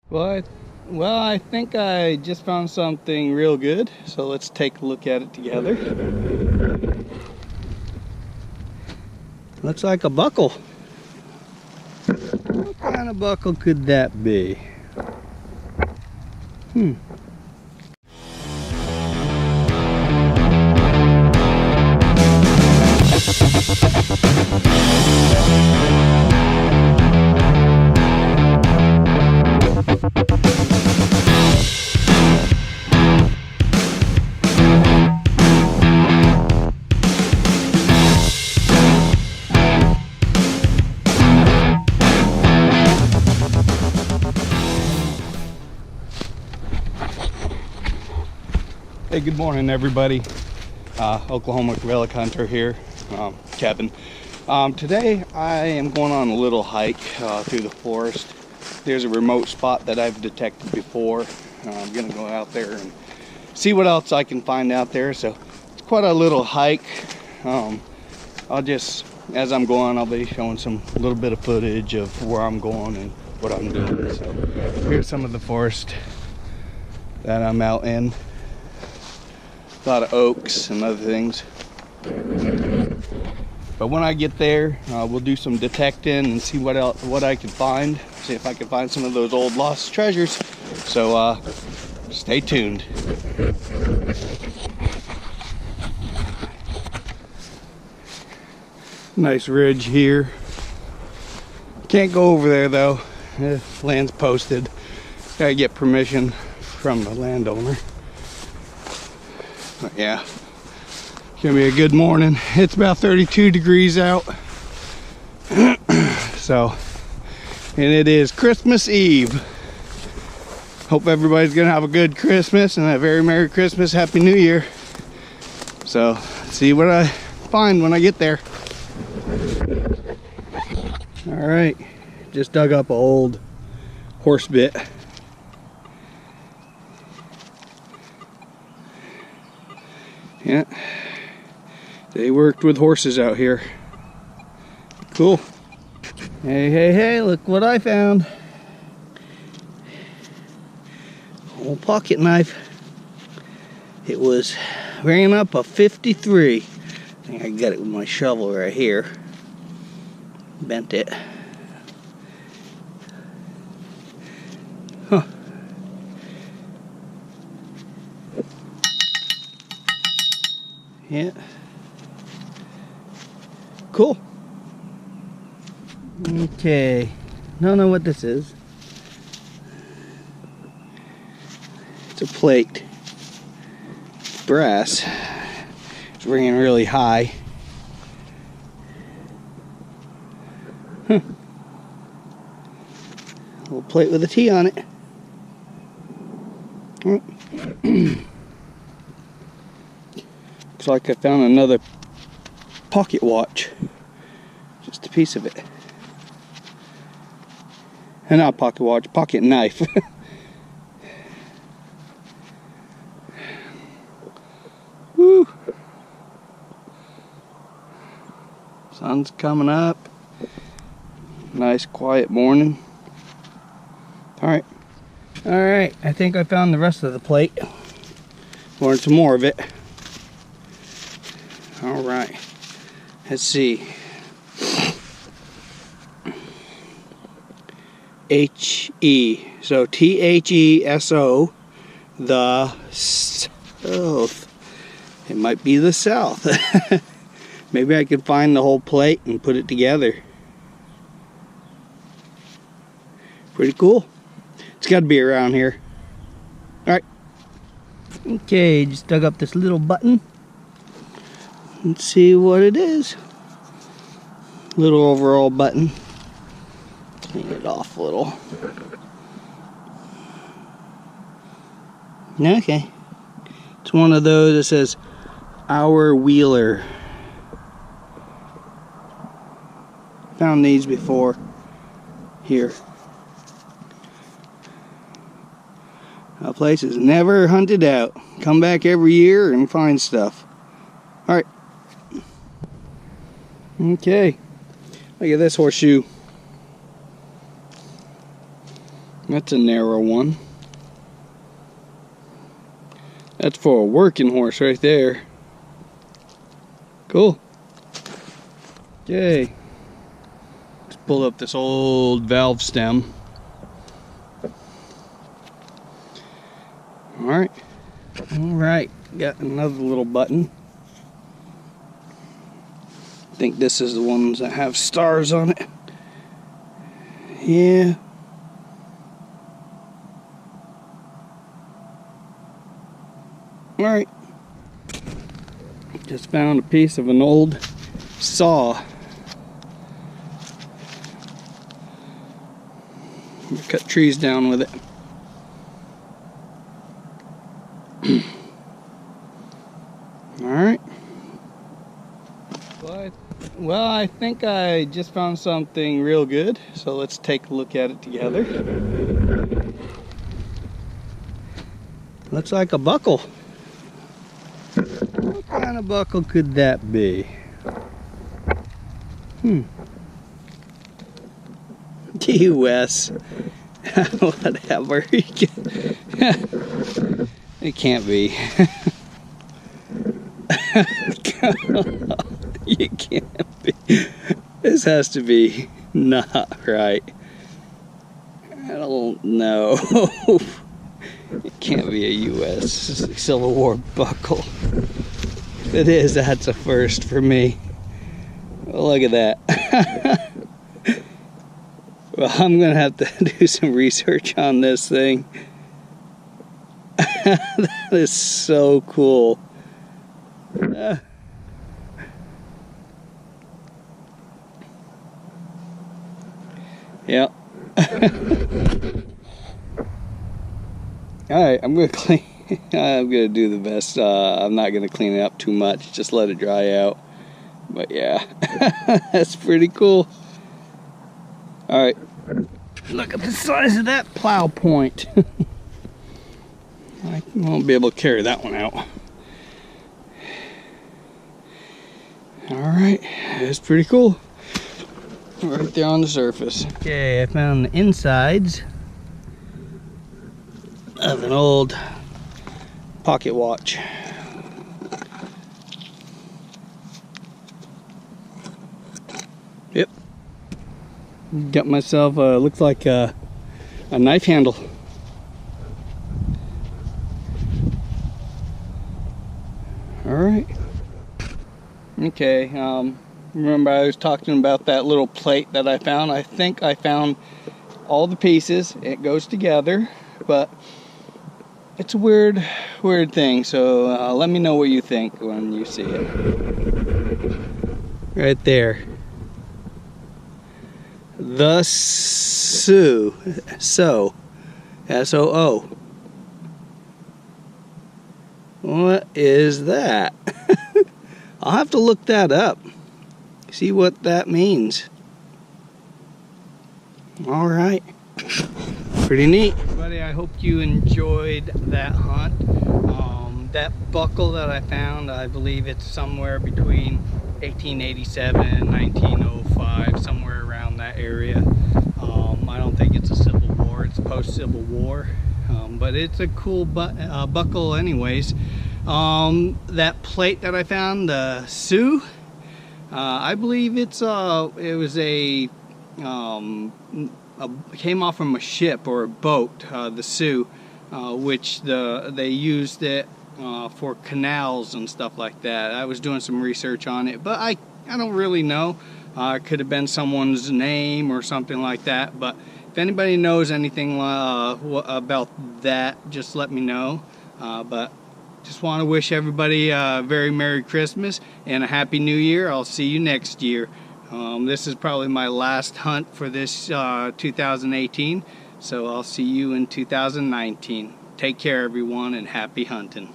Well, I think I just found something real good, so let's take a look at it together. Looks like a buckle. What kind of buckle could that be? Hey, good morning, everybody. Oklahoma relic hunter here, Kevin. Today I am going on a little hike through the forest. There's a remote spot that I've detected before. I'm gonna go out there and see what else I can find out there. So it's quite a little hike. I'll just, as I'm going, I'll be showing some little bit of footage of where I'm going and what I'm doing. So here's some of the forest that I'm out in. A lot of oaks and other things. But when I get there, we'll do some detecting and see what I can find. See if I can find some of those old lost treasures. So stay tuned. Nice ridge here. Can't go over there though. Land's posted. Gotta get permission from the landowner. But yeah, gonna be a good morning. It's about 32 degrees out. So, and it is Christmas Eve. Hope everybody's gonna have a good Christmas and a very Merry Christmas, Happy New Year. So, see what I find when I get there. All right, just dug up an old horse bit. Yeah, they worked with horses out here. Cool. Hey, look what I found. Old pocket knife. It was ran up a 53. I think I got it with my shovel right here. Bent it. Huh. Yeah. Cool. Okay. Don't know what this is. It's a plate. Brass. It's ringing really high. Huh. A little plate with a T on it. Oh. Looks like I found another pocket watch. Just a piece of it. And not pocket watch, pocket knife. Woo! Sun's coming up. Nice quiet morning. Alright. Alright, I think I found the rest of the plate. Or some more of it. Alright. Let's see. H-E. So T-H-E-S-O. The south. It might be the south. Maybe I can find the whole plate and put it together. Pretty cool. It's got to be around here. Alright. Okay, just dug up this little button. Let's see what it is. Little overall button. Clean it off a little. Okay. It's one of those that says Our Wheeler. Found these before. Here. A place is never hunted out. Come back every year and find stuff. Alright. Okay. Look at this horseshoe. That's a narrow one. That's for a working horse right there. Cool. Yay. Let's pull up this old valve stem. Alright. Alright. Got another little button. I think this is the ones that have stars on it. Yeah. Alright. Just found a piece of an old saw. Cut trees down with it. Alright. Well, I think I just found something real good, so let's take a look at it together. Looks like a buckle. What kind of buckle could that be? US. Whatever. It can't be. You can't be. This has to be not right. I don't know. It can't be a US Civil War buckle. If it is, that's a first for me. Well, look at that. Well, I'm gonna have to do some research on this thing. That is so cool. Yeah. Alright, I'm gonna clean. I'm gonna do the best. I'm not gonna clean it up too much, just let it dry out. But yeah, that's pretty cool. Alright, look at the size of that plow point. I won't be able to carry that one out. Alright, that's pretty cool. Right there on the surface. Okay, I found the insides of an old pocket watch. Yep. Got myself looks like a knife handle. Alright. Okay, remember I was talking about that little plate that I found. I think I found all the pieces. It goes together, but it's a weird thing. So let me know what you think when you see it. Right there. The Soo. S-O-O. What is that? I'll have to look that up. See what that means. Alright. Pretty neat. Everybody, I hope you enjoyed that hunt. That buckle that I found, I believe it's somewhere between 1887 and 1905, somewhere around that area. I don't think it's a Civil War, it's post-Civil War. But it's a cool buckle anyways. That plate that I found, the Soo, I believe it was came off from a ship or a boat, the Soo, which they used it for canals and stuff like that. I was doing some research on it, but I don't really know. It could have been someone's name or something like that, but if anybody knows anything about that, just let me know. But just want to wish everybody a very Merry Christmas and a Happy New Year. I'll see you next year. This is probably my last hunt for this 2018, so I'll see you in 2019. Take care, everyone, and happy hunting.